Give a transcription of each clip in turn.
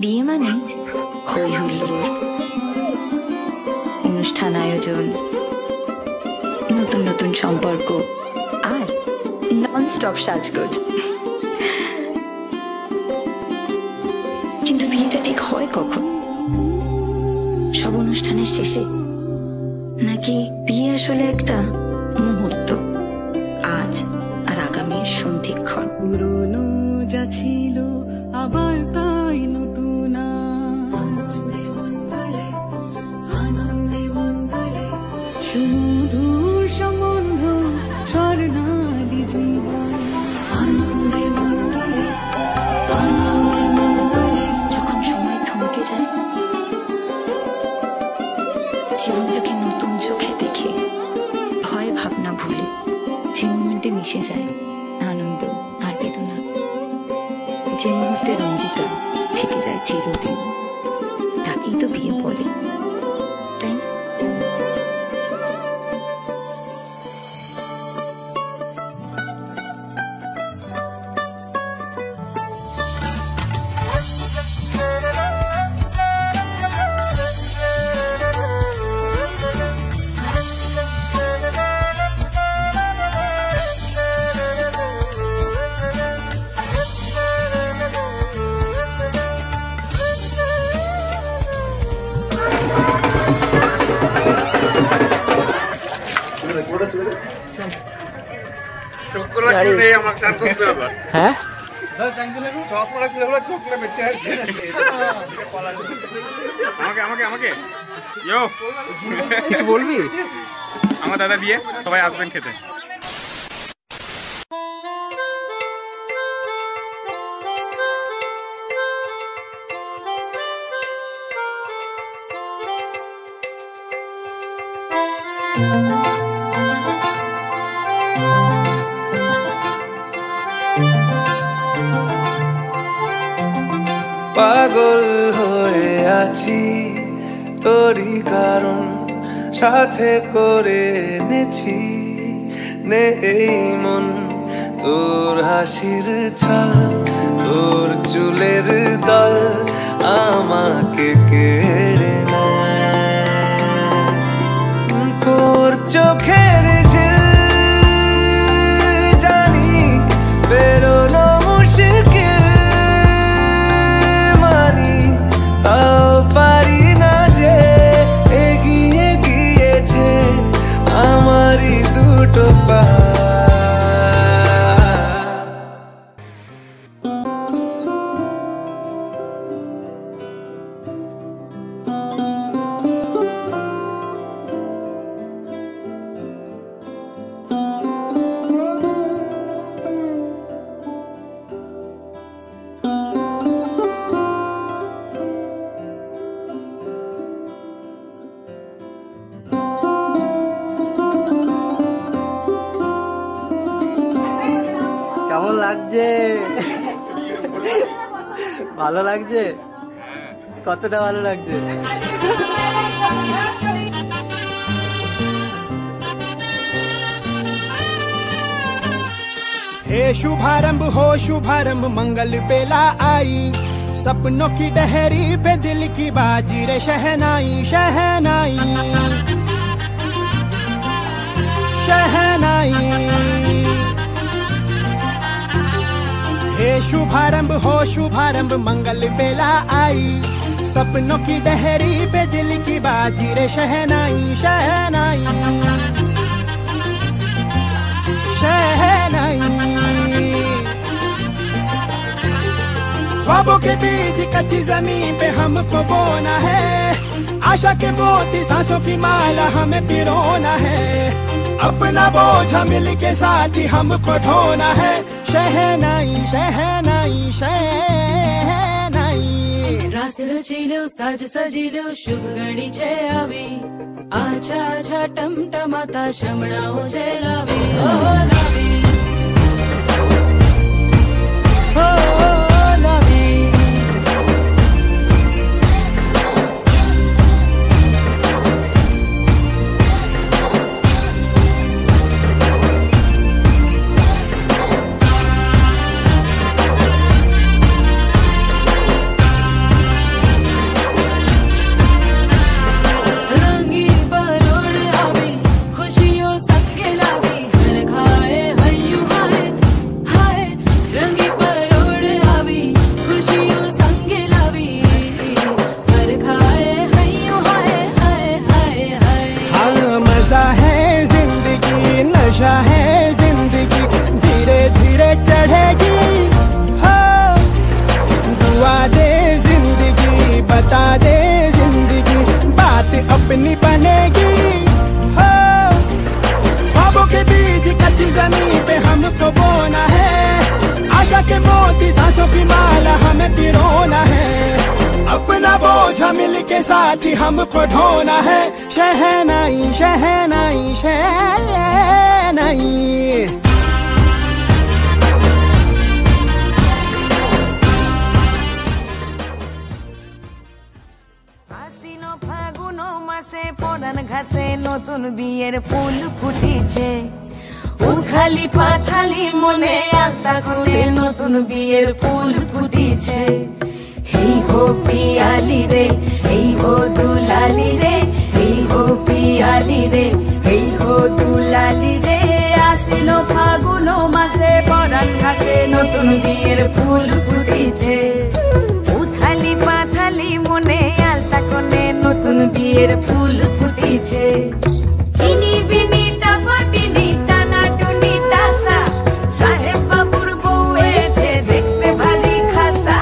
বিয়ে মানে হই হুল্লোড়, অনুষ্ঠান আয়োজন, নতুন নতুন সম্পর্ক আর ননস্টপ সাজগোজ। কিন্তু বিয়েটা ঠিক হয় কখন? সব অনুষ্ঠানের শেষে, নাকি বিয়ে আসলে একটা মুহূর্ত, আজ আর আগামীর সন্ধিক্ষণ? পুরনো যা ছিল আবার তাই নতুন, আনন্দে বন্দরে সুমধুর সম্বন্ধ, স্বর্ণালী জীবন। আনন্দে বন্দরে, আনন্দে বন্দরে। যখন সময় থমকে যায়, জীবনটাকে নতুন চোখে দেখে, ভয় ভাবনা ভুলে যে মুহূর্তে মিশে যায় আনন্দ আর বেদনা, যে মুহূর্তের অঙ্গীকার থেকে যায় চিরদিন, তাকেই তো বিয়ে বলে, তাই না? হ্যাঁ, আমাকে ইয়ো কিছু বলবি? আমার দাদা বিয়ে, সবাই আসবেন খেতে। পাগল হয়ে আছি তোরই কারণ, সাথে করে এনেছি নে এই মন, তোর হাসির ছল, তোর চুলের দল আমাকে কেড়ে নেয়, তোর চোখের ঝিল জানি বেরোনো মুশকিল, মানি তাও পারি না যে এগিয়ে গিয়েছে আমারই দুটো পা। কেমন লাগছে? ভালো লাগছে? কতটা ভালো লাগছে? हे शुभारंभ हो शुभारंभ, मंगल बेला आई, सपनों की डहरी पे दिल की बाजी रे शहनाई, शहनाई शहनाई। हे शुभारंभ हो शुभारंभ, मंगल बेला आई, सपनों की डहरी पे दिल की बाजी रे शहनाई, शहनाई शहनाई। ख्वाबों के बीच कच्ची जमीन पे हमको बोना है, आशा के मोती सांसों की माला हमें पिरोना है, अपना बोझ मिल के साथ ही हमको ढोना है, शहनाई शहनाई शहनाई। रास रचिलो साज सजिलो शुभ घड़ी छे आवी, आछा आछा टमटमाता शमणाओ छे लावी, ओ लावी ओ लावी। नशा है जिंदगी धीरे धीरे चढ़ेगी हो दुआ दे जिंदगी बता दे जिंदगी बात अपनी बनेगी हो ख्वाबों के बीज कच्ची जमीन पे हमको बोना है आशा के मोती सांसों की माला हमें पिरोना है अपना बोझ मिल के साथ ही हमको ढोना है शहनाई शहनाई शहनाई आसिनो फागुनो मासे पड़ान घासे नतुन बिয়ের ফুল ফুটিছে উথালি পাথালি মনে আত্মা করে নতুন বিয়ের ফুল ফুটিছে এই হো পিয়ালি রে এই হো দুলালি রে এই হো পিয়ালি রে এই হো দুলালি রে আসিল ফাগুন মাসে পরাণ ঘাসে নতুন বিয়ের ফুল ফুটিছে উথালি পাথালি মনে আলতা কোণে নতুন বিয়ের ফুল ফুটিছে ইনি বিনি টাপাটিনি টানা টুনি টাসা সাহেব বাবুর বউ এসে দেখতে ভারী খাসা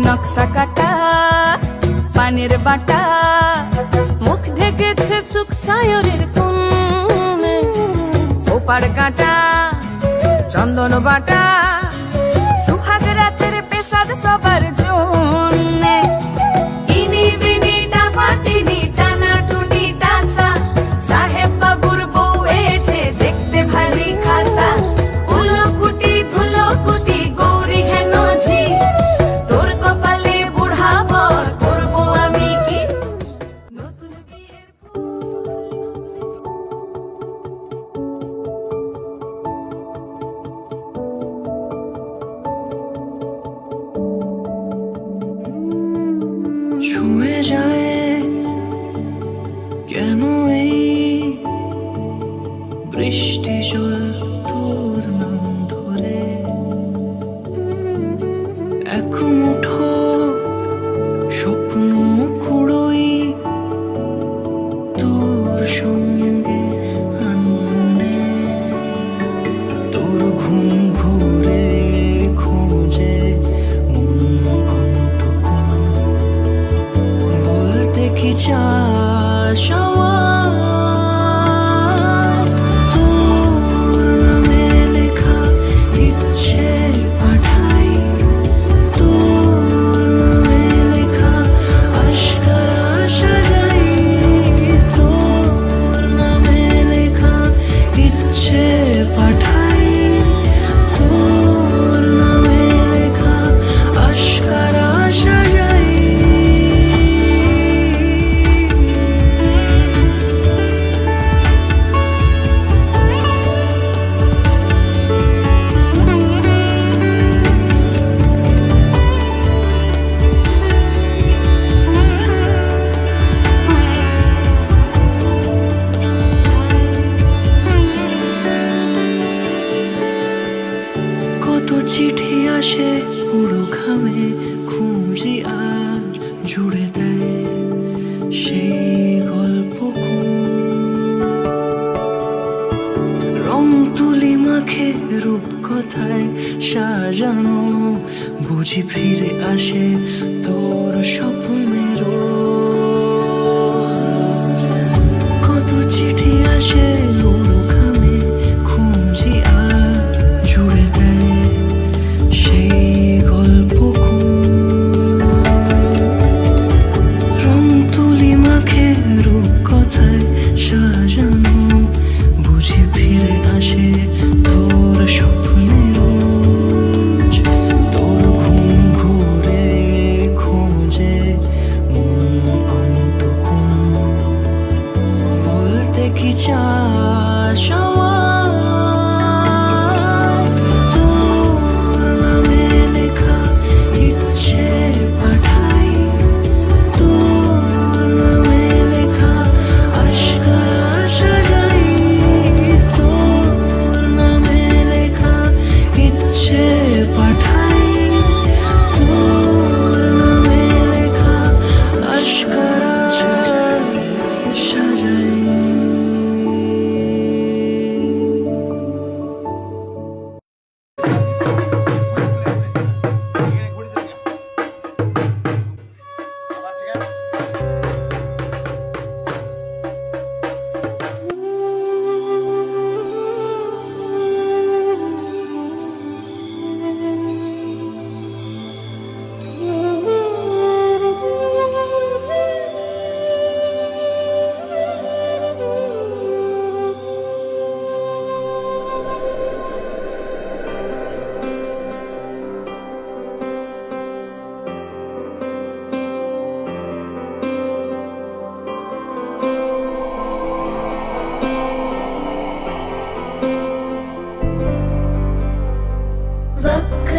নকশা কাটা পানের বাটা মুখ ঢেকেছে সুখ সায়রের কোণে ওপার কাটা চন্দন বাটা সুহাগ রাতের পেশাদ সবার জন্যে ইনি বিনি টাপাটিনি টানা টুনি টাসা সাহেব বাবুর বউ এসে দেখতে ভারী খাসা উলকুটি ধুলকুটি গৌরী হেন ঝি ছুঁয়ে যায় কেন এই বৃষ্টি জল তোর নাম ধরে এক মুঠো স্বপ্ন কুড়োই তোর সঙ্গে আনমনে তোর ঘুম ঘুরে খোঁজে কি চাস তোর নামে লেখা ইচ্ছে পাঠাই তোর নামে লেখা আশকারা সাজাই তোর নামে লেখা ইচ্ছে পাঠাই তোর নামে লেখা আশকারা সাজাই কত চিঠি আসে পুরো ঘামে খুঁজি আর জুড়ে দেয় সেই গল্প রং তুলি মাখে রূপ কথায় সাজানো বুঝি ফিরে আসে তোর স্বপ্নের কত চিঠি আসে পুরো ঘামে খুঁজি আর জুড়ে দেয় সেই গল্প রং তুলি মাখে রূপ কথায় সাজানো বুঝি ফিরে আসে তোর স্বপ্নের তোর ঘুম ঘুরে খোঁজে মন অন্তকোণ বলতে কি চাই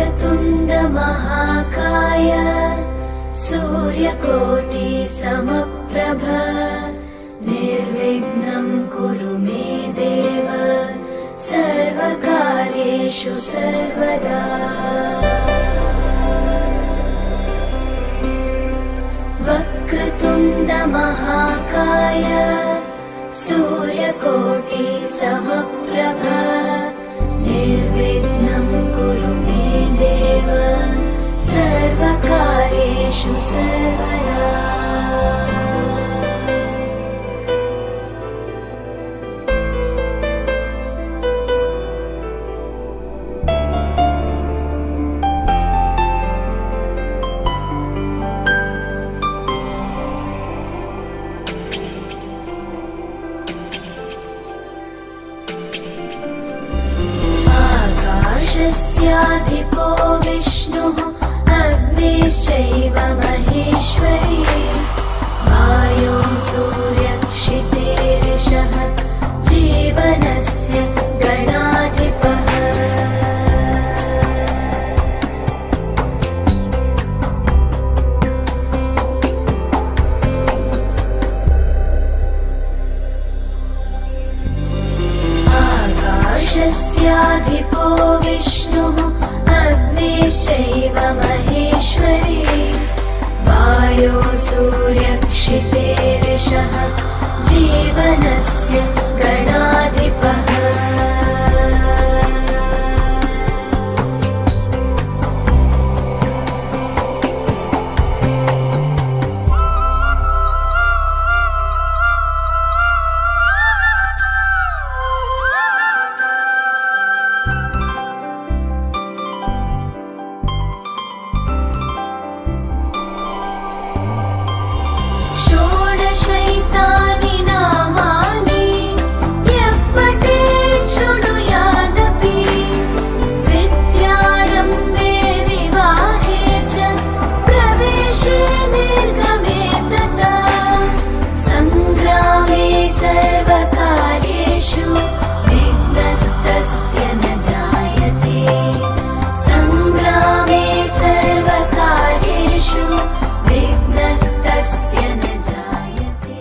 वक्रतुण्ड महाकाय सूर्यकोटि समप्रभ निर्विघ्नं कुरु मे देव सर्वकार्येषु सर्वदा। वक्रतुण्ड महाकाय सूर्यकोटि समप्रभ निर्विघ्नं कुरु मे देव सर्वकार्येषु सर्वदा। आकाशस्याधिपो विष्णुः अग्निश्चैव महेश्वरी वायो सूर्यक्षितेरिषः जीवनस्य गणाधिपः। आकाशस्याधिपो विष्णुः अग्निश्चैव महेश्वरी वायो सूर्यक्षितेरिषः जीवनस्य गणाधिपः। षोडशैतानि नामानि यः पठेत् शृणुयादपि विद्यारम्भे विवाहे च प्रवेशे निर्गमे तथा सङ्ग्रामे सर्वकार्येषु विघ्नस्तस्य न जायते। सङ्ग्रामे सर्वकार्येषु विघ्नस्तस्य न जायते।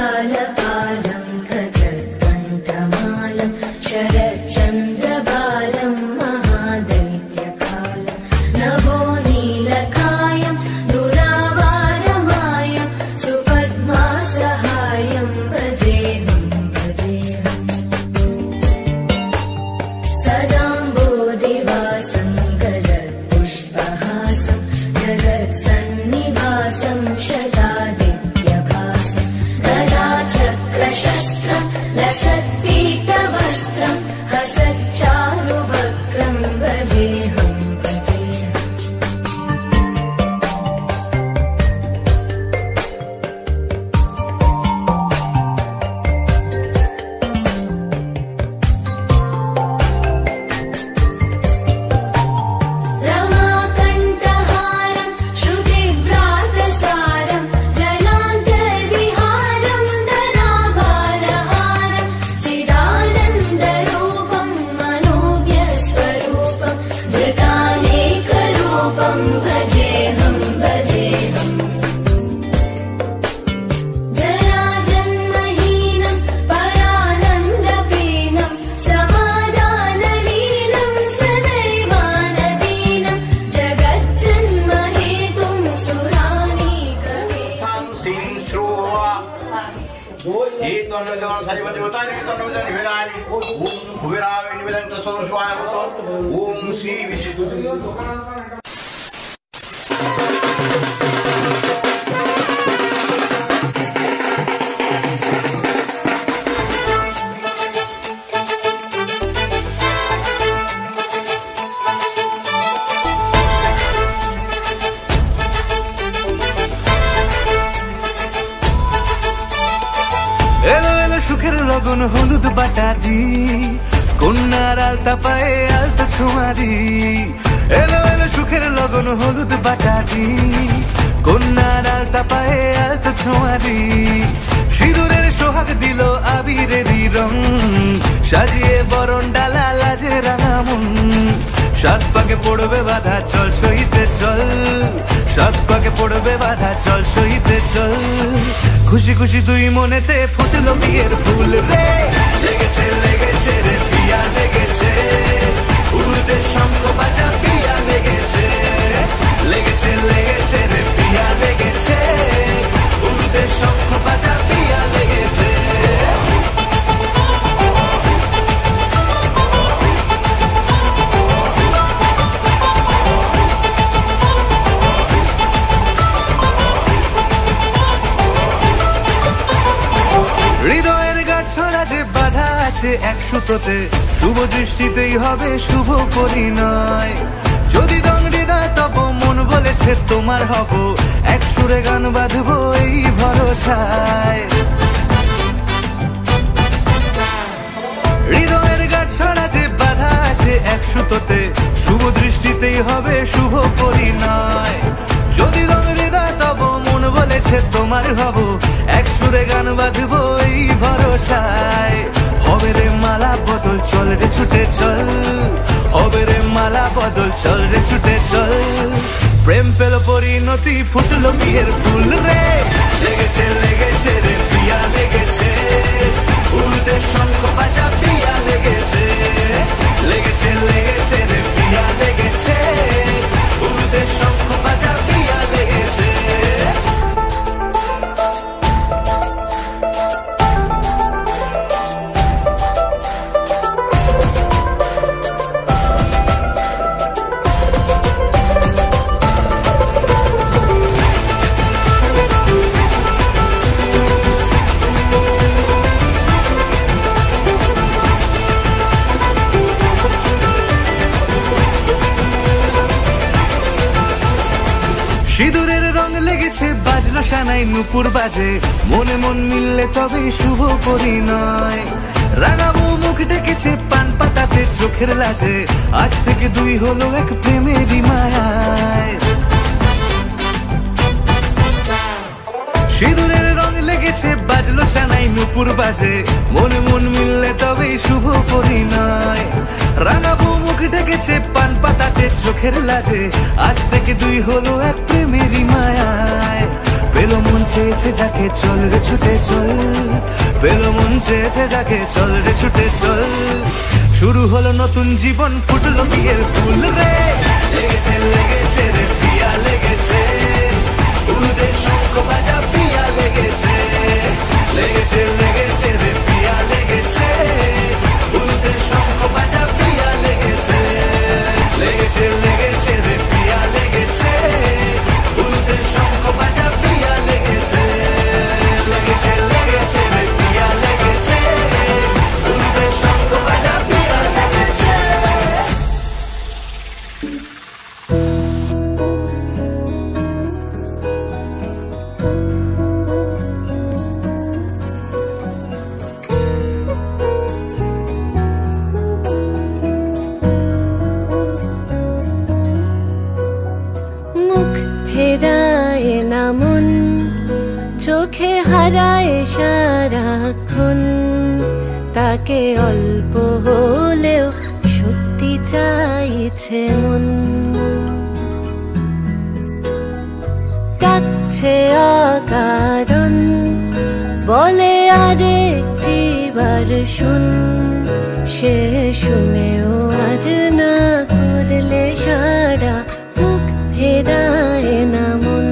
जगज्जालपालं गजत्कण्ठमालं शरच्चन्द्रबालं महादैत्यकालं नभोनीलकायं दुरावारमायं सुपद्मासहायं भजेऽहं भजेऽहम्। सदाम्बोधिवासं गलत्पुष्पहासं जगत्सन्निवासं शतादित्यभासं गदाचक्रशस्त्रं लसत्पीतवस्त्रं हसच्चारुवक्त्रं भजेऽहं भजेऽहम्। रमाकण्ठहारं श्रुतिव्रातसारं जनान्तर्विहारं धराभारहारं चिदानन्दरूपं मनोज्ञस्वरूपं धृतानेकरूपं भजेऽहं भजेऽहम्। जराजन्महीनं परानन्दपीनं समाधानलीनं सदैवानदीनं जगज्जन्महेतुं सुरानीकवेदं। ओम श्री विष्णु। এলো এলো সুখের লগন হলুদ বাটা দি কন্যার আলতা পায়ে আলতা ছোঁয়া দি এলো এলো সুখের লগন হলুদ বাটা দি কোন ছোঁয়া দি সিঁদুরের সোহাগ দিল আবিরেরই রং সাজিয়ে বরণ ডালা লাজে রাঙা মন সাত পাকে পড়বে বাধা চল সইতে চল সাত পাকে পড়বে বাধা চল সইতে চল খুশি খুশি দুই মনেতে ফুটলো বিয়ের ফুল রে লেগেছে লেগেছে রে পিয়া লেগেছে উড়তে শঙ্খ বাজা পিয়া লেগেছে লেগেছে লেগেছে রে পিয়া লেগেছে উড়তে শঙ্খ বাজা পিয়া লেগেছে হৃদয়ের গাছড়া যে বাধা আছে এক সুতোতে শুভ দৃষ্টিতেই হবে শুভ পরিণয় যদি দংড়ি দেয় তব মন বলেছে তোমার হব এক সুরে গান বাঁধবো এই ভরসায় হৃদয়ের গাছড়া যে বাধা আছে এক সুতোতে শুভ দৃষ্টিতেই হবে শুভ পরিণয় যদি দংড়ি দেয় তব মন বলেছে তোমার হব এক সুরে গান বাঁধবো এই ভরসায় হবে রে মালা বদল চল রে ছুটে চল হবে রে মালা বদল চল রে ছুটে চল প্রেম পেল পরিণতি ফুটলো বিয়ের ফুল রে লেগেছে লেগেছে রে পিয়া লেগেছে উড়তে শঙ্খ বাজা পিয়া লেগেছে লেগেছে লেগেছে রে পিয়া লেগেছে উড়তে শঙ্খ বাজা পিয়া লেগেছে সিঁদুরের রং লেগেছে বাজলো সানাই নুপুর বাজে মনে মন মিললে তবে শুভ পরিণয় রাঙাবো মুখ ডেকেছে পান পাতাতে চোখের লাজে আজ থেকে দুই হলো এক প্রেমেরই মায়ায় সিঁদুরের রং লেগেছে বাজলো সানাই নুপুর বাজে মনে মন মিললে তবে শুভ পরিণয় রাঙাবো মুখ ডেকেছে পান পাতাতে চোখের লাজে আজ থেকে দুই হলো এক প্রেমেরই মায়ায় পেলো মন চেয়েছে যাকে চল রে ছুটে চল পেলো মন চেয়েছে যাকে চল রে ছুটে চল শুরু হলো নতুন জীবন ফুটলো বিয়ের ফুল রে লেগেছে লেগেছে রে পিয়া লেগেছে উড়তে শঙ্খ বাজা পিয়া লেগেছে লেগেছে লেগেছে রে পিয়া লেগেছে উড়তে শঙ্খ বাজা পিয়া লেগেছে লেগেছে লেগেছে রে পিয়া লেগেছে উড়তে শঙ্খ বাজা পিয়া লেগেছে লেগেছে লেগেছে রে পিয়া লেগেছে উড়তে শঙ্খ বাজা পিয়া লেগেছে ফেরায় না মন চোখে হারায় সারাক্ষণ তাকে অল্প হলেও সত্যি চাইছে মন ডাকছে অকারণ বলে আরেকটি বার শুন সে শুনেও আর না করলে সারা মুখ ফেরায় না মন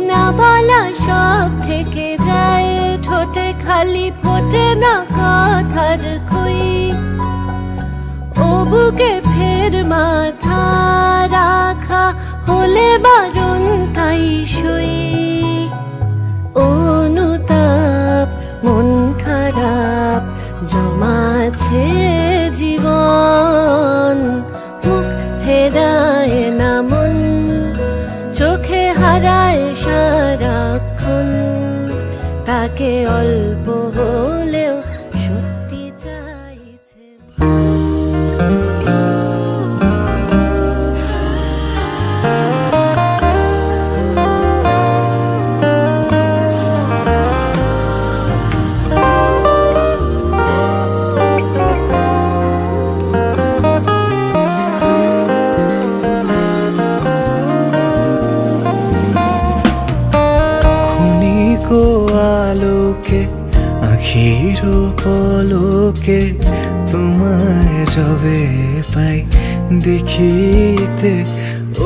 না বলা সব থেকে যায় ঠোঁটে খালি ফোটে না কথার খই ও বুকে ফের মাথা রাখা হলে বারণ তাই সই অনুতাপ মন খারাপ জমাছে জীবন মুখ ফেরায় না মন চোখে হারা তাকে অল্প হলেও সত্যি চাইছে। আলোকে আখির পলকে তোমায় যবে পাই দেখিতে,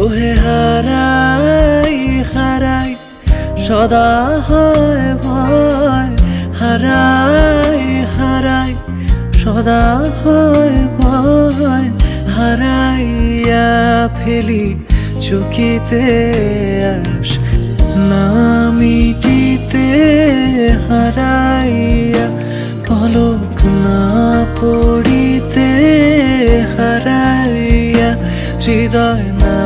ওহে হারাই হারাই সদা হয় ভয়, হারাই হারাই সদা হয় ভয়, হারাইয়া ফেলি চকিতে আস না মিটিতে, হারাইয়া পলক না পড়িতে, হারাইয়া হৃদয় না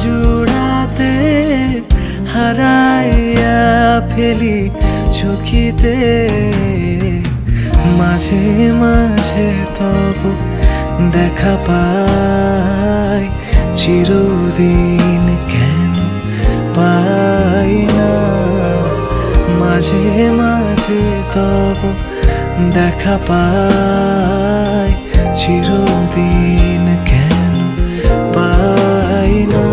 জুড়াতে, হারাইয়া ফেলি চোখিতে। মাঝে মাঝে তব দেখা পাই, চিরদিন কেন পাই না। মাঝে মাঝে তব দেখা পাই, চিরদিন কেন পাই না।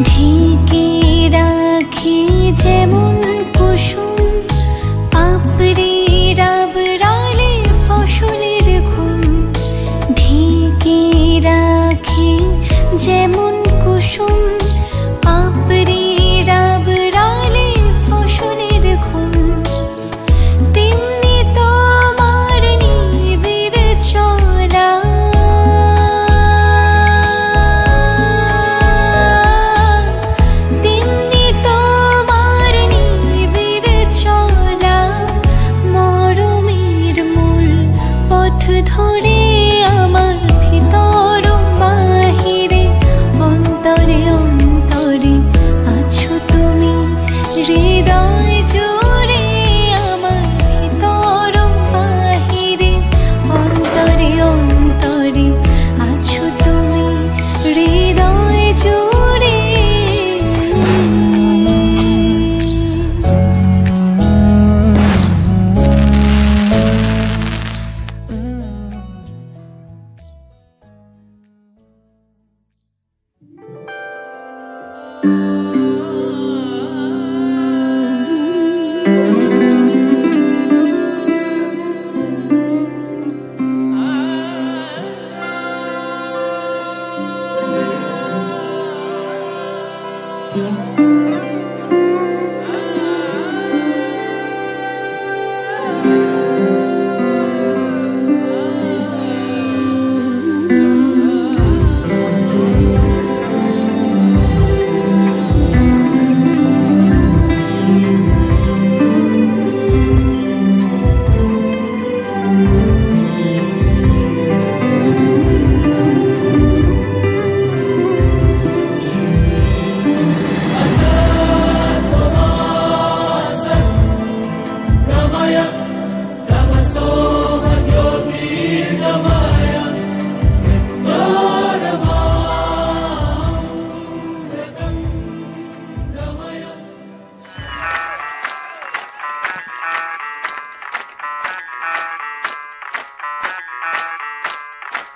ঢেকে রাখি যেমন কুসুম পাপড়ি ডাবরালে ফসলের ঘুম, ঢেকে রাখি যেমন কুসুম পাপড়ি ডাবরালে ফসলের ঘুম, তেমনি তোমার নিবিড় চলা ধরে আমার ভিতর বাহিরে অন্তরে অন্তরে আছো তুমি, হৃদয় জুড়ে আমার ভিতর বাহিরে অন্তরে অন্তরে আছো তুমি, হৃদয় জুড়ে।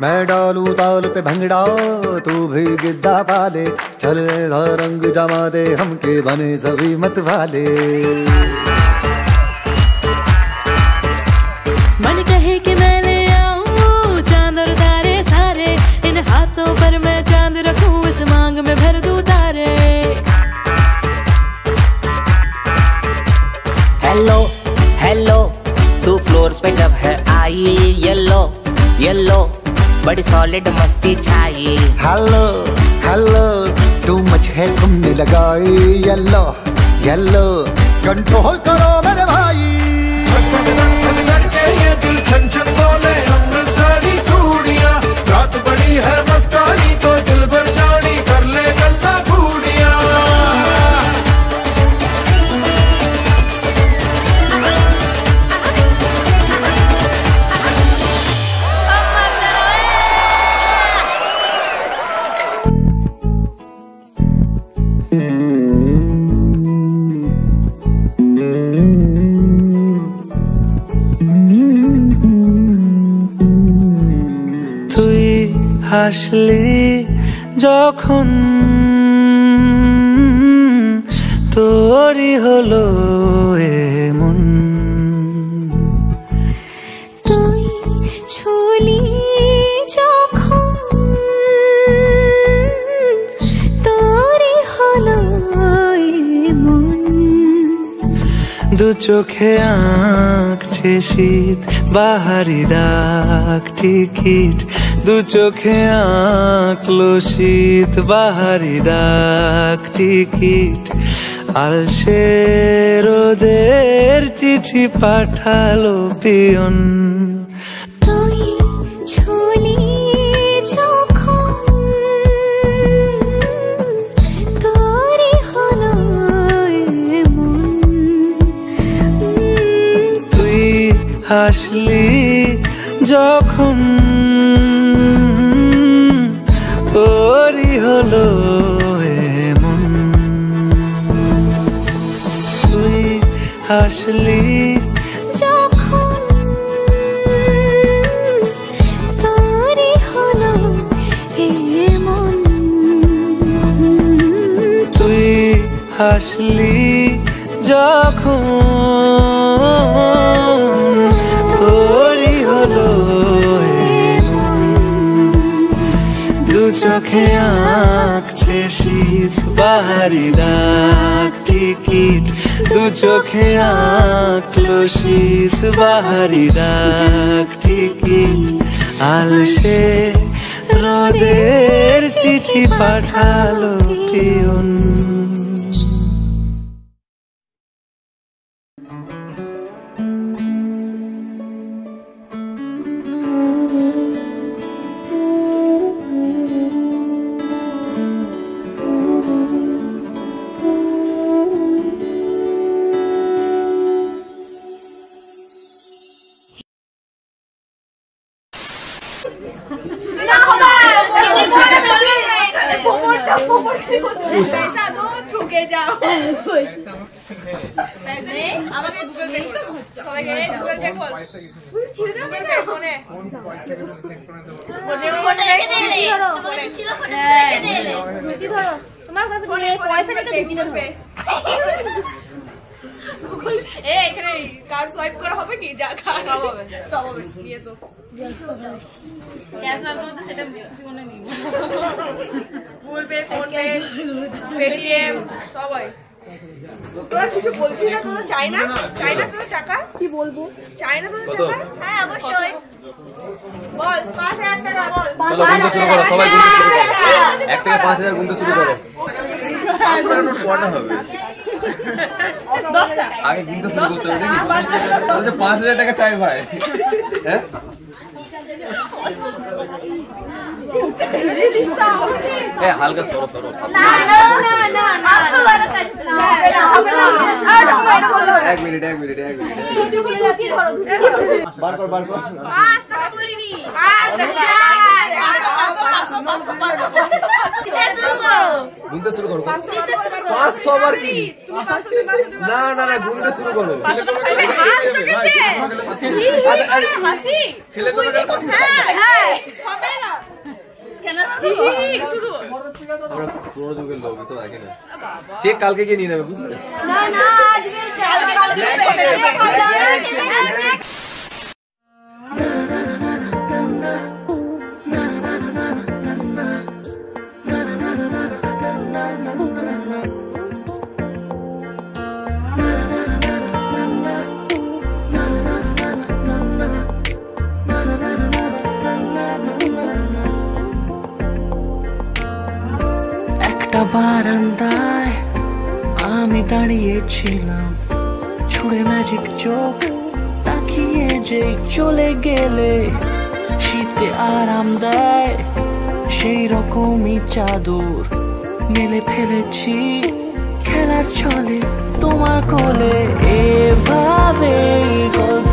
मैं डालूं ताल पे भंगड़ा तू भी गिद्दा पाले, चल ऐसा रंग जमा दे हमके बने सभी मत वाले। मन कहे कि मैं ले आऊं चांद और तारे सारे, इन हाथों पर मैं चांद रखूं, इस मांग में भर दूं तारे। हेलो हेलो तू फ्लोर पे जब है आई, येलो येलो बड़ी सॉलिड मस्ती छाई। हेलो हेलो टू मच है तुमने लगाई येलो येलो कंट्रोल करो मेरे भाई ये दिल छन छन बोले अमृतसरी चूड़ियां रात बड़ी है मस्तानी तो दिल भर जानी कर ले गल्ला चूड़ियां হাসলি যখন তোরই হলো এমন তুই ছুলি যখন তোরই হলো এমন দু চোখে আঁকছে শীত বাহারি ডাক টিকিট দু চোখে আঁকলো শীত বাহারি ডাক টিকিট আলসে রোদের চিঠি পাঠালো পিয়ন তুই ছুলি যখন তোরই হলো এমন তুই হাসলি যখন তোরই হলো এমন তুই হাসলি যখন তোরই হলো এমন তুই হাসলি যখন তোরই হলো দু চোখে আঁকছে শীত বাহারি ডাক টিকিট দু চোখে আঁকলো শীত বাহারি ডাক টিকিট আলসে রোদের চিঠি পাঠালো পিয়ন पैसा दो छुके जाओ पैसे नहीं আমাকে গুগল পে করো সবাইকে গুগল চেক কর ছিল না গুগল পে ফোনে ফোনে রেখে দিলে তোমাকে তো ছিল ফোনে রেখে দিলে কি ধরো তোমার কাছে পয়সা নিতে দিতে হবে গুগল এখানে কার্ড সোয়াইপ করা হবে কি যা কার্ড হবে সব হবে নিয়ে এসো ক্যাশ না তো সেটা কিছু মনে নেই Google pay phone pay Paytm সবাই তোরা কিছু বলছিস না তোরা চাইনা তো টাকা কি বলবো চাইনা তো টাকা হ্যাঁ অবশ্যই বল 5000 টাকা বল 5000 সবাই এক থেকে 5000 গুনতে শুরু করো 5000 নোট কয়টা হবে 10টা আগে গুনতে শুরু করতে হবে নাকি আচ্ছা 5000 টাকা চাই ভাই হ্যাঁ এ হালকা সরো সরো না আপকো वाला कर এক মিনিট বার কর 5 টাকা বলিনি 5 টাকা গুনতে শুরু করো 500 বার কি না গুনতে শুরু করো হাসি ছেলে তো হ্যাঁ হবে না স্ক্যানার শুধু আমরা পুরো যুগের লোক তো আগে না চেক কালকে গিয়ে নিয়ে নেবে বুঝলে না আজকে একটা বারান্দায় আমি দাঁড়িয়েছিলাম, ছুঁড়ে ম্যাজিক চোখ তাকিয়ে যে চলে গেলে শীতে আরাম দেয় সেই রকমই চাদর মেলে ফেলেছি খেলার ছলে তোমার কোলে। এভাবে গল্প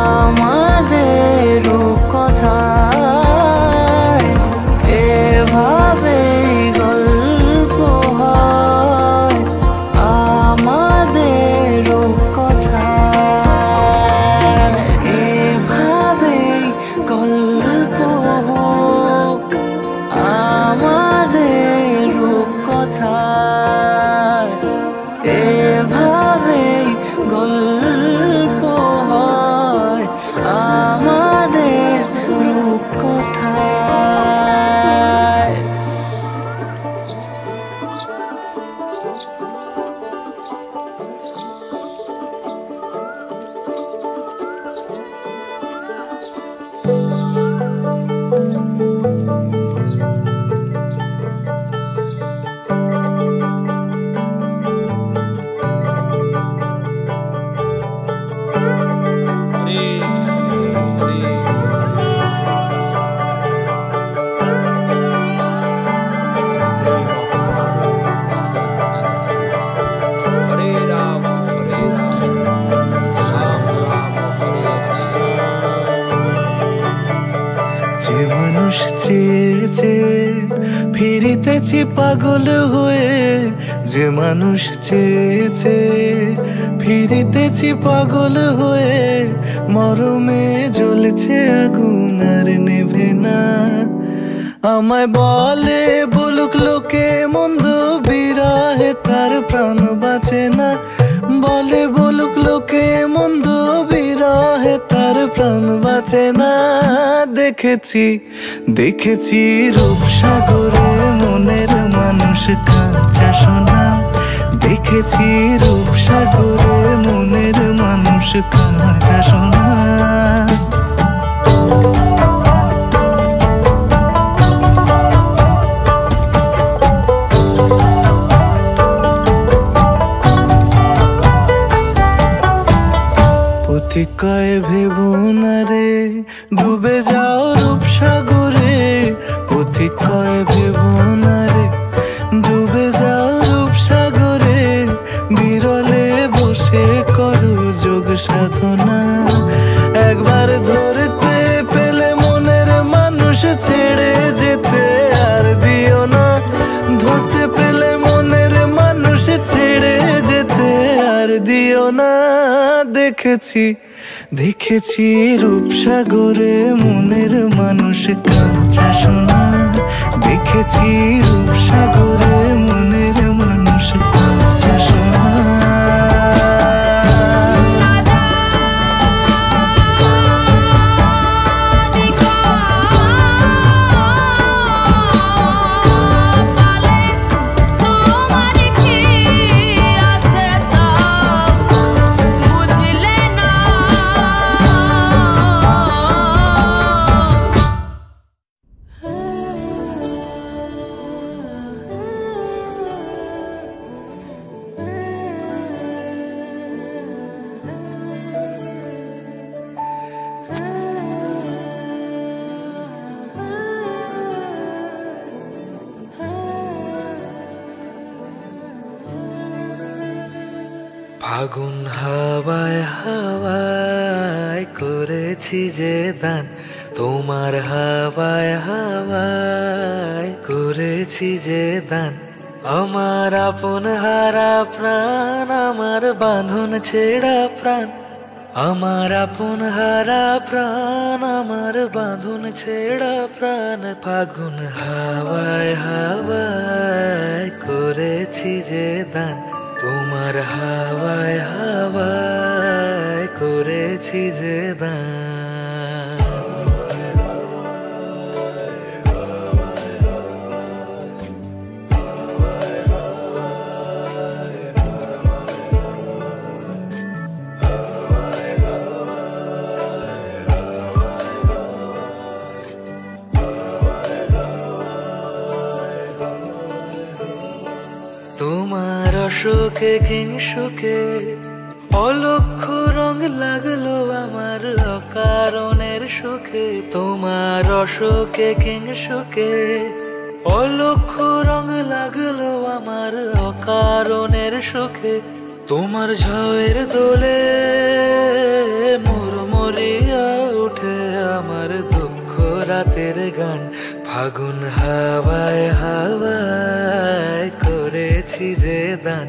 আমাদের কথা, এভাবে গল্প হয় আমাদের কথা, এভাবে গল্প হোক আমাদের কথা, এভাবে গল্প হয় আমাদের রূপকথায়। যে মানুষ চেয়েছে ফিরিতেছি পাগল হয়ে, যে মানুষ চেয়েছে ফিরিতেছি পাগল হয়ে, মরমে জ্বলছে আগুন আর নেভে না। আমায় বলে বলুক লোকে মন্দ, বিরহে তার প্রাণ বাঁচে না। বলে বলুক লোকে মন্দ, বিরহে তার প্রাণ বাঁচে না। দেখেছি দেখেছি রূপসাগরে মনের মানুষ কাঁচা সোনা, দেখেছি রূপসাগরে মনের মানুষ কাঁচা সোনা। কয় ভেবো না রে ডুবে যাও রূপসাগরে, পথিক কয় ভেবো না রে ডুবে যাও রূপসাগরে, বিরলে বসে করো যোগ সাধনা। একবার ধরতে পেলে মনের মানুষ ছেড়ে যেতে আর দিও না, ধরতে পেলে মনের মানুষ ছেড়ে যেতে আর দিও না। দেখেছি দেখেছি রূপসাগরে মনের মানুষ কাঁচা সোনা, দেখেছি রূপসাগরে মনের মানুষ কাঁচা সোনা। ফাগুন হাওয়ায় হাওয়ায় করেছি যে দান, তোমার হাওয়ায় হাওয়ায় করেছি যে দান। আমার আপন হারা প্রাণ, আমার বাঁধন ছেড়া প্রাণ, আমার আপন হারা প্রাণ, আমার বাঁধন ছেড়া প্রাণ। ফাগুন হাওয়ায় হাওয়ায় করেছি যে দান, তোমার হাওয়ায় হাওয়ায় করেছি যে দান। অশোকে কিংসুকে অলক্ষ্য রং লাগলো আমার অকারণের সুখে তোমার অশোকে কিংসুকে অলক্ষ্য রং লাগলো আমার অকারণের সুখে তোমার ঝড়ের দোলে মরমরিয়া উঠে আমার দুঃখ রাতের গান ফাগুন হাওয়ায় হাওয়ায় করেছি যে দান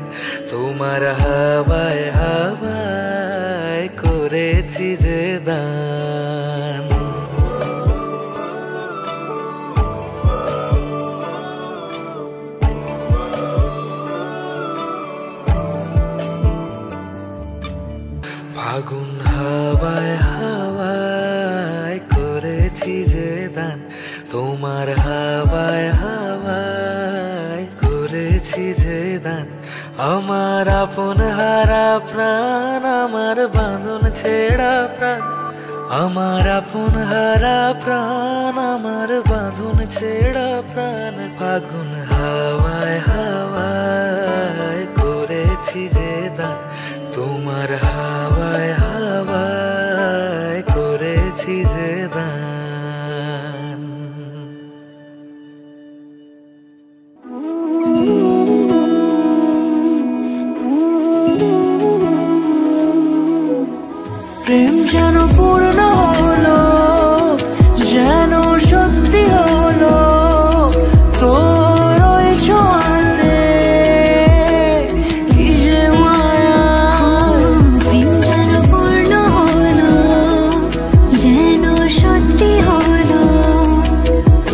তোমার হাওয়ায় হাওয়ায় করেছি যে দান ফাগুন হাওয়ায় হাওয়ায় করেছি যে দান তোমার হাওয়ায় হাওয়ায় করেছি যে দান আমার আপন হারা প্রাণ আমার বাঁধন ছেড়া প্রাণ আমার আপন হারা প্রাণ আমার বাঁধন ছেড়া প্রাণ ফাগুন হাওয়ায় হাওয়ায় করেছি যে দান তোমার হাওয়ায় হাওয়ায় করেছি যে দান প্রেম যেন পূর্ণ হলো যেন সত্যি হলো তোর ওই ছোঁয়াতে কি যে মায়া প্রেম যেন পূর্ণ হলো যেন সত্যি হলো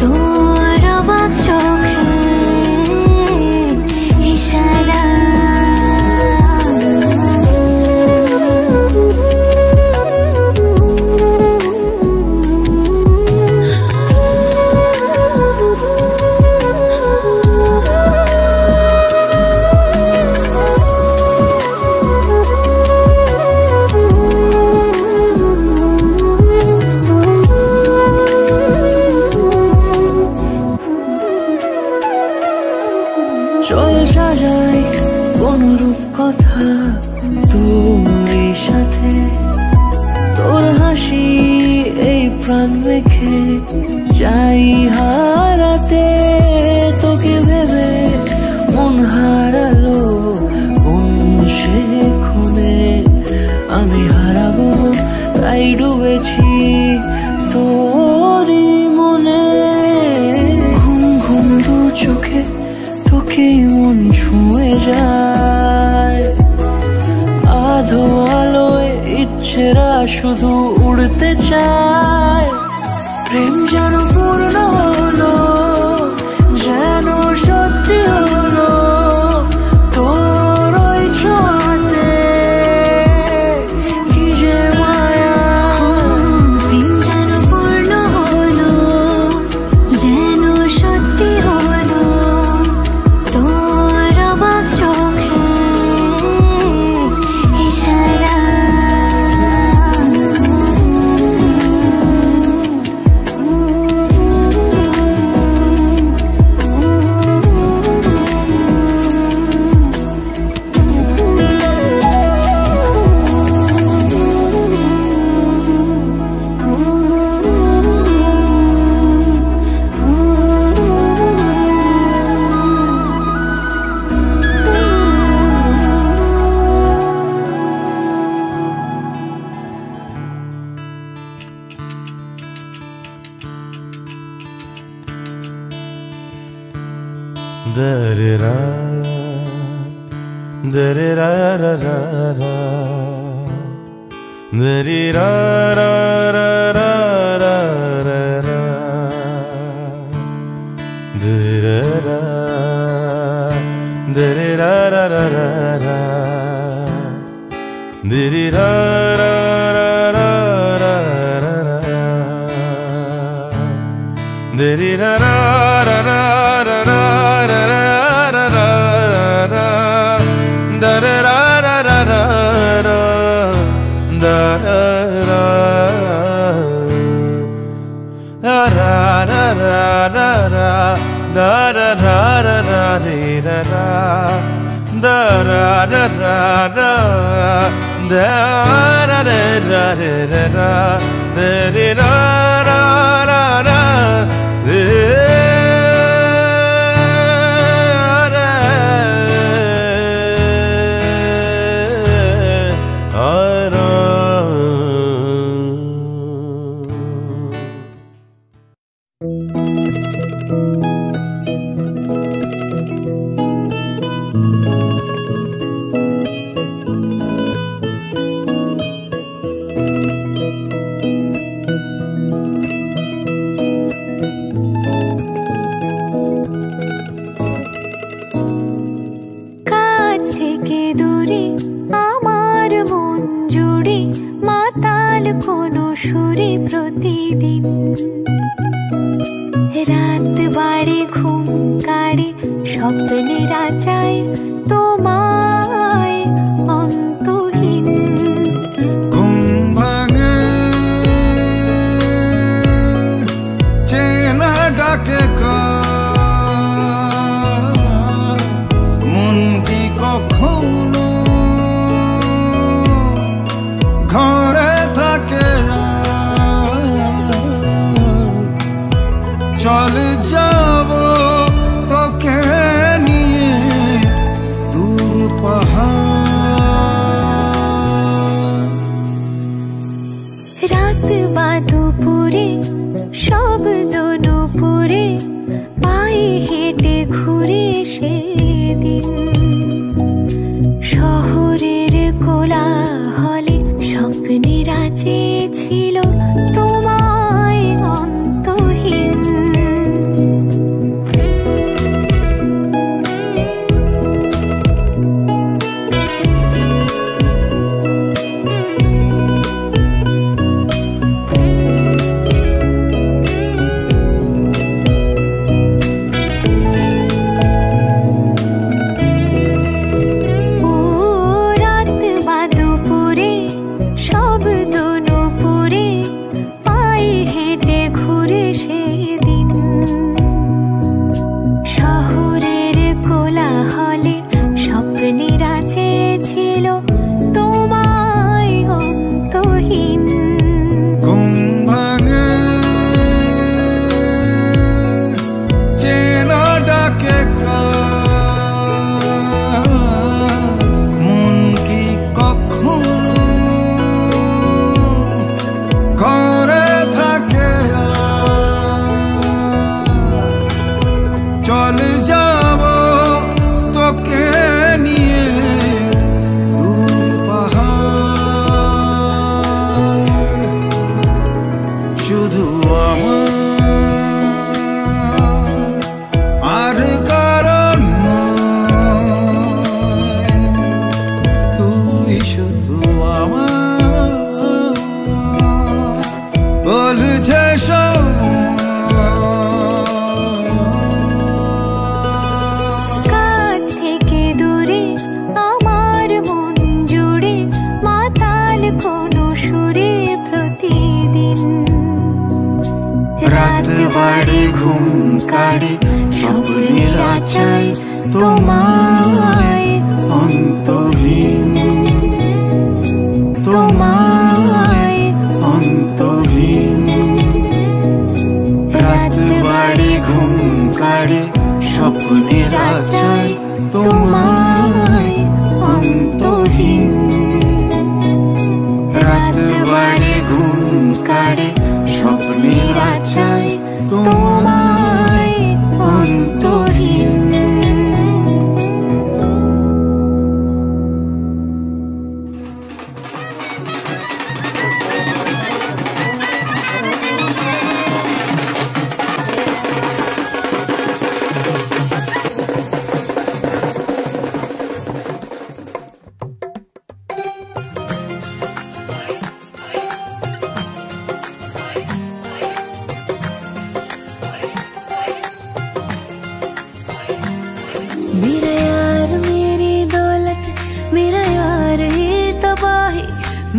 তোর অবাক চোখে ইশারা চল সাজাই কোন রূপকথা তোর সাথে তোর হাসি এই প্রাণ রেখে চাই হারাতে তোকে ভেবে মন হারালো কোন সে খুনে আমি হারাবো তাই ডুবেছি তোরই মনে ঘুম ঘুম দু চোখে তোকে মন ছুঁয়ে যায় আধো আলোয় ইচ্ছেরা শুধু উড়তে চায় প্রেম যেন পূর্ণ হলো যেন সত্যি হলো তোর ওই ছোঁয়াতে কি যে মায়া প্রেম যেন পূর্ণ হলো যেন সত্যি হলো তোর অবাক চোখে ইশারা Da-da-da, da-da-da-da-da-da, da-da-da-da-da-da-da, da-da-da, da-da-da-da-da-da, da-da-da-da-da-da, da-da-da-da-da-da. da ra ra ra ra da ra ra ra ra ra da re ra ra ra ra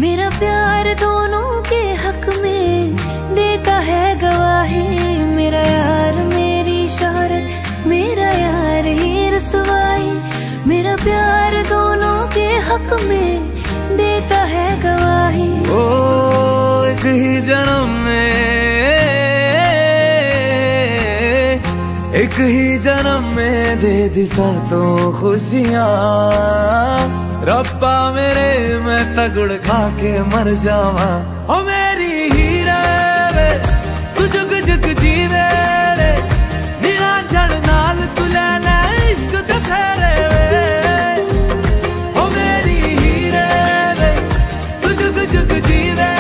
मेरा प्यार दोनों के हक में देता है गवाही। मेरा यार मेरी शोहरत, मेरा यार ही रसवाई, मेरा प्यार में देता है गवाही। ओ एक ही जन्म में, एक ही जन्म में दे दी सातों खुशियाँ। रब्बा मेरे मैं तगड़ खा के मर जावा। ओ मेरी हीरे वे तू जुग जुग जीवे रे, निरंजन नाल तू ले ले इश्क ते फेरे वे। ओ मेरी हीरे वे तू जुग जुग जीवे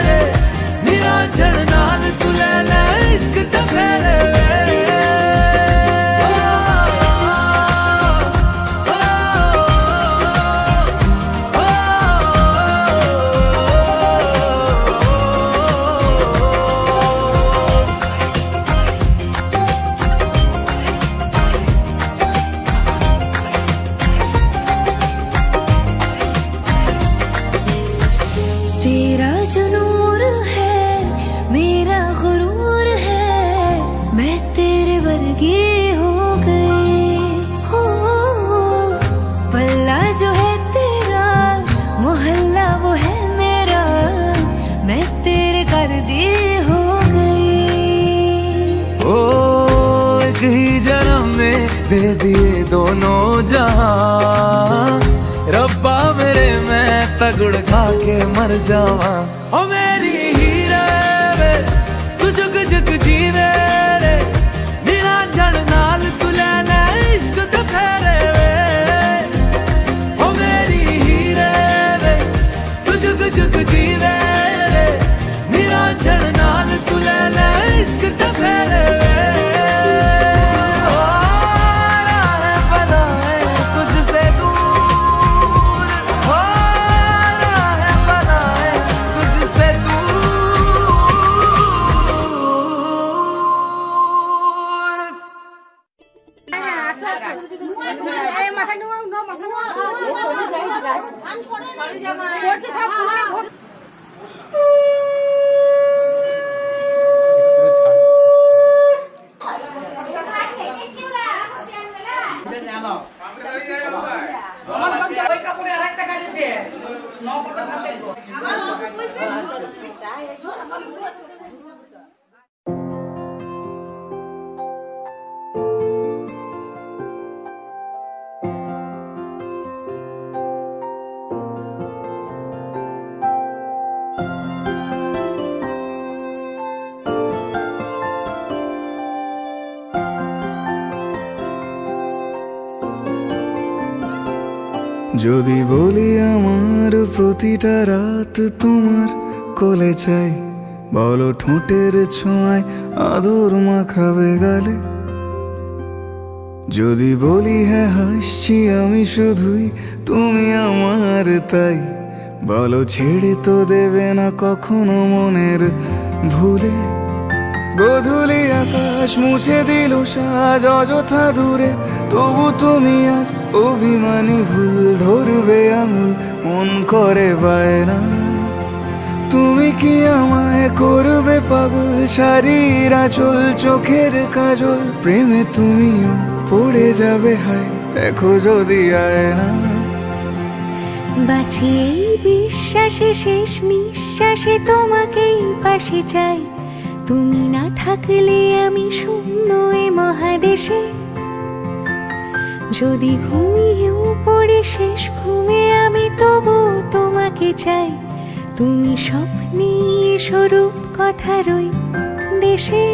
रे, निरंजन नाल तू ले ले इश्क ते फेरे वे। तेरा जो नूर है मेरा गुरूर है, मैं तेरे वर्गी हो गई। हो पल्ला जो है तेरा, मोहल्ला वो है मेरा, मैं तेरे कर दी हो गई। ओ एक ही जन्म में दे दिए दोनों जहां। रब्बा मेरे मैं तगड़ खा के मर जावा। ओ मेरी हीरे वे तू जुग जुग जीवे रे, निरंजन नाल तू ले ले इश्क ते फेरे वे। ओ मेरी हीरे वे तू जुग जुग जीवे रे, निरंजन नाल तू ले ले इश्क ते फेरे वे। যদি বলি আমার প্রতিটা রাত তোমার কোলে চাই, বলো ঠোঁটের ছোঁয়ায় আদর মাখাবে গালে। যদি বলি হ্যাঁ হাসছি আমি শুধুই তুমি আমার তাই, বলো ছেড়ে তো দেবে না কখনো মনের ভুলে। গোধূলি আকাশ মুছে দিল সাজ অযথা দূরে, তবু তুমি আজ অভিমানী ভুল ধরবে আঙুল, মন করে বায়না। তুমি কি আমায় করবে পাগল, শাড়ির আঁচল চোখের কাজল, প্রেমে তুমিও পড়ে যাবে হায় দেখো যদি আয়না। বাঁচি এই বিশ্বাসে শেষ নিঃশ্বাসে তোমাকেই পাশে চাই, তুমি না থাকলে আমি শূন্য এ মহাদেশে। যদি ঘুমিয়েও পড়ে শেষ ঘুমে আমি তবু তোমাকে চাই, তুমি স্বপ্নে স্বরূপ কথার ওই দেশে।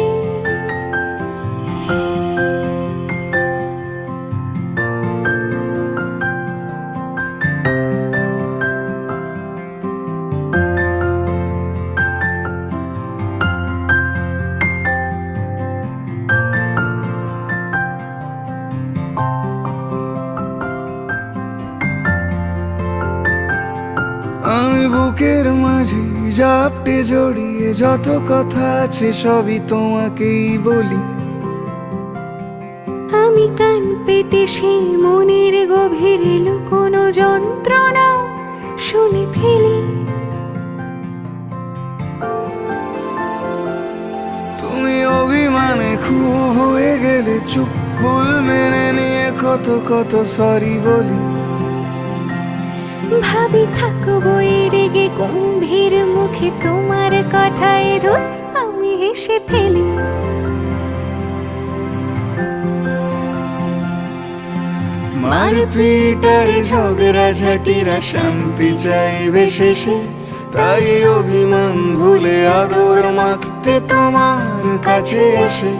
আমি বুকের মাঝে জাপটে জড়িয়ে যত কথা আছে সবই তোমাকেই বলি। আমি কান পেতে সেই মনের গভীরে লুকোনো যন্ত্রণা শুনে ফেলি। তুমি অভিমানে খুব হয়ে গেলে চুপ, ভুল মেনে নিয়ে কত কত সরি বলি। ভাবি থাকবো এই রেগে গম্ভীর মুখে তোমার কথায় ধর আমি হেসে ফেলি। মারপিট আর ঝগড়া ঝাঁটিরা শান্তি চাইবে শেষে, তাই অভিমান ভুলে আদর মাখতে তোমার কাছে এসে।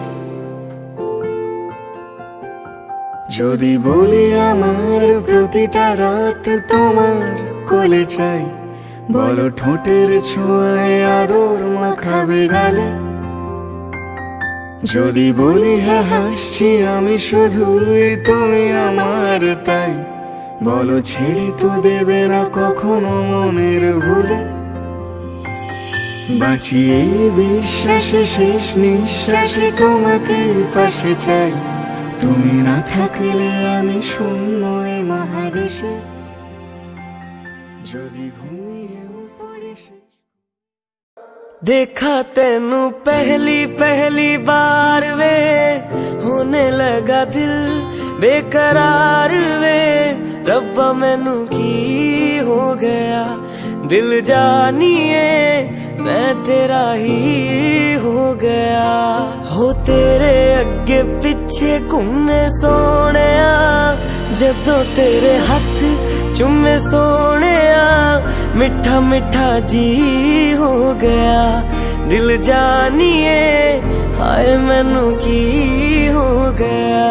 যদি বলি আমার প্রতিটা রাত তোমার কোলে চাই, বলো ঠোঁটের ছোঁয়ায় আদর মাখাবে গালে। যদি বলি হ্যাঁ হাসছি আমি শুধুই তুমি আমার তাই, বলো ছেড়ে তো দেবে না কখনো মনের ভুলে। বাঁচিয়ে বিশ্বাসে শেষ নিঃশ্বাসে তোমাকে পাশে চাই, তুমি না থাকলে আমি শূন্য এ মহাদেশে। যদি ঘুমিয়েও পড়ে देखा तेनू पहली पहली बार वे, होने लगा दिल बेकरार वे। रब्बा मैनू की हो गया दिल जानिए, मैं तेरा ही हो गया। हो तेरे अगे पिछे घूमे सोने, जदों तेरे हाथ चुमे सोने, मिठा मिठा जी हो गया दिल जानिए, हाय मैनू की हो गया।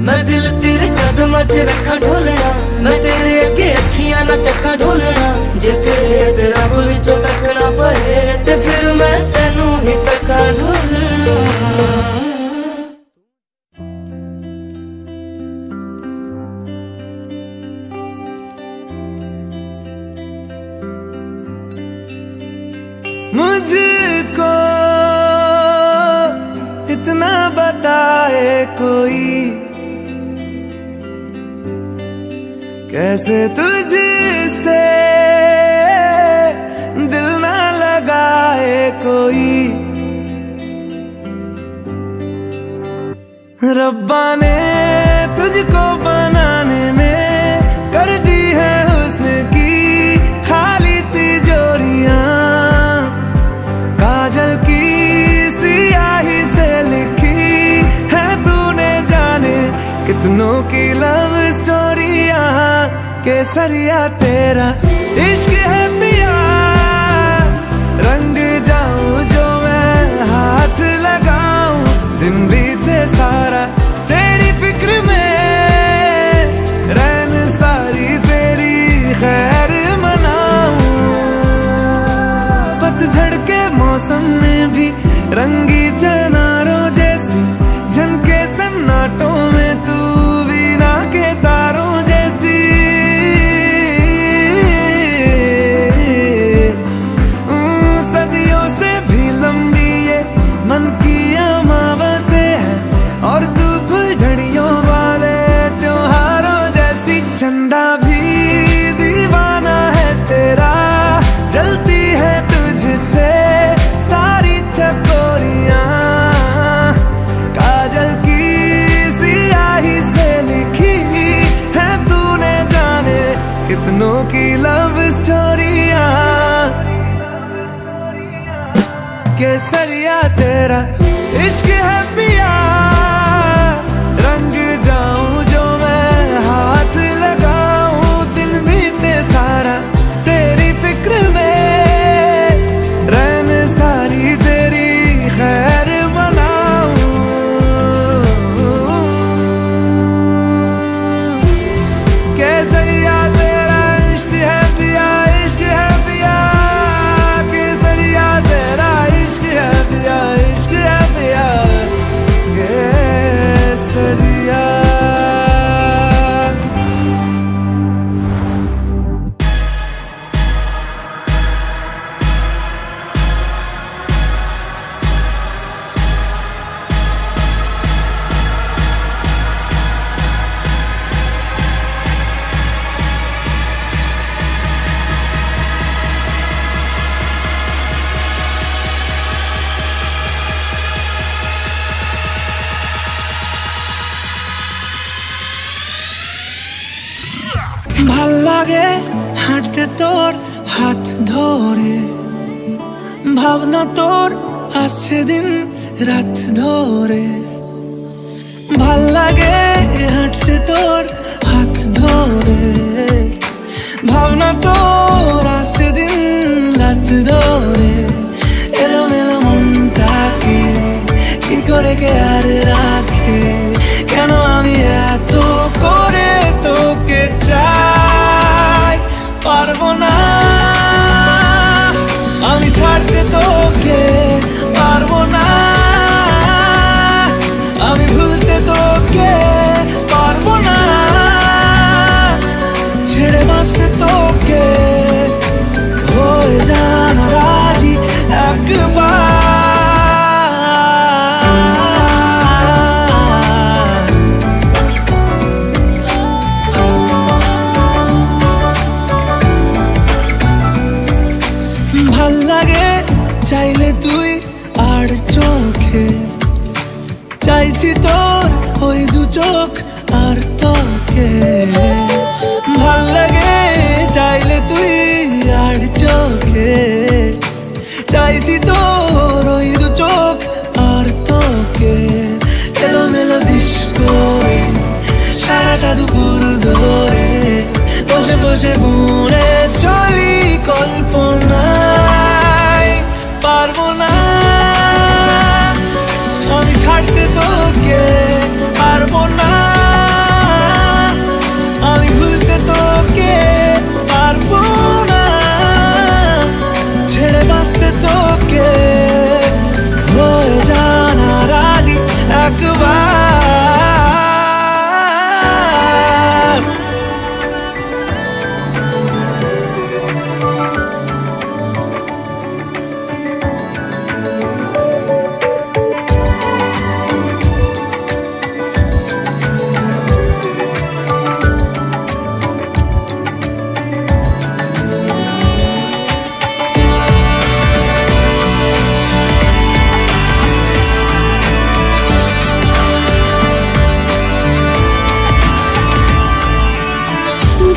मैं दिल तेरे कदम च रखा ढोलना, मैं तेरे अगे अखियां ना चक्का ढोलना। जे तेरे तेरा विचों तकना पए ते फिर मैं तेनू ही तक्का ढोलना। मुझको इतना बताए कोई, कैसे तुझसे दिल ना लगाए कोई। रब्बा ने तुझको बनाने में कर दी है हुस्न की खाली तिजोरियां, काजल की सियाही से लिखी है तूने जाने कितनों की लव स्टोरियां। केसरिया तेरा इश्क है पिया, रंग जाऊं जो मैं हाथ लगाऊं, दिन बीते सारा तेरी फिक्र में, रैन सारी तेरी खैर मनाऊं। पतझड़ के मौसम में भी रंगी चनारों जैसी झनके सन्नाटों में, तू वीणा के तारों जैसी। सदियों से भी लंबी ये मन की अमावस्या है, और तू फुलझड़ियों वाले त्योहारों जैसी। चंदा भी दीवाना है तेरा, जलती है तुझसे सारी चकोरियां, काजल की सियाही से लिखी है तूने जाने कितनों की लव स्टोरियां। केसरिया तेरा इश्क है पिया, रंग जाऊं जो मैं हाथ लगाऊं, दिन बीते सारा तेरी फिक्र में, रैन सारी तेरी खैर बनाऊं। केसरिया तेरा इश्क है पिया, इश्क है पिया। केसरिया तेरा इश्क है पिया, इश्क है লাগে হাঁটতে তোর হাত ধরে, ভাবনা তোর আসছে দিন রাত ধরে। ভাল লাগে হাঁটতে তোর হাত ধরে, ভাবনা তোর আসছে দিন রাত ধরে। এলোমেলো মনটাকে কি করে কে আর রাখে, কেন আমি এত করে তোকে চাই। পারবো না আমি ছাড়তে তোকে, পারবো না আমি ভুলতে তোকে, পারবো না ছেড়ে বাঁচতে তোকে। হয়ে জানা রাজি একবার, ভাল লাগে চাইলে তুই আর চোখে, চাইছি তোর ওই দু চোখ আর তোকে। ভাল লাগে চাইলে তুই আর চোখে, চাইছি তোর ওই দু চোখ আর তোকে। এলোমেলো দিস করে সারাটা দুপুর ধরে, বসে বসে বুনে চলি কল্পনায়। পারবো না আমি ছাড়তে তোকে, পারবো না আমি ভুলতে তোকে, পারবো না ছেড়ে বাঁচতে তোকে। হয়ে জানা রাজি একবার,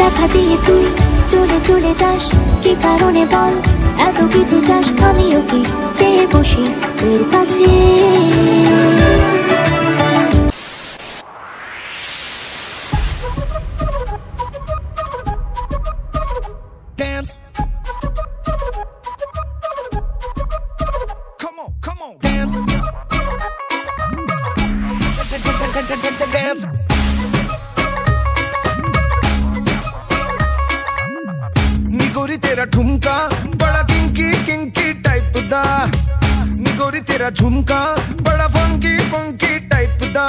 দেখা দিয়ে তুই চলে চলে যাস, কি কারণে বল এত কিছু চাস? আমিও কি চেয়ে বসি তোর কাছে। Dance. Come on, come on. Dance. Dance. निगोरी तेरा ठुमका बड़ा किंकी किंकी टाइप दा, निगोरी तेरा झुमका बड़ा फंकी फंकी टाइप दा।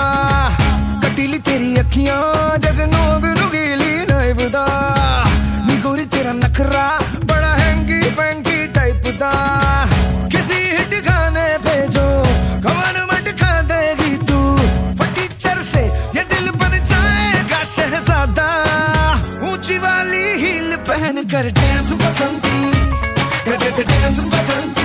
कटीली तेरी अखियां जैसे नोग नुगीली नाइफ दा, निगोरी तेरा नखरा बड़ा हैंगी फैंकी टाइप दा। किसी हिट गाने पे जो कमर मटका देगी तू, फटीचर से ये दिल बन जाएगा शहजादा। ऊंची वाली हील पहन कर डांस बसंती, डांस बसंती।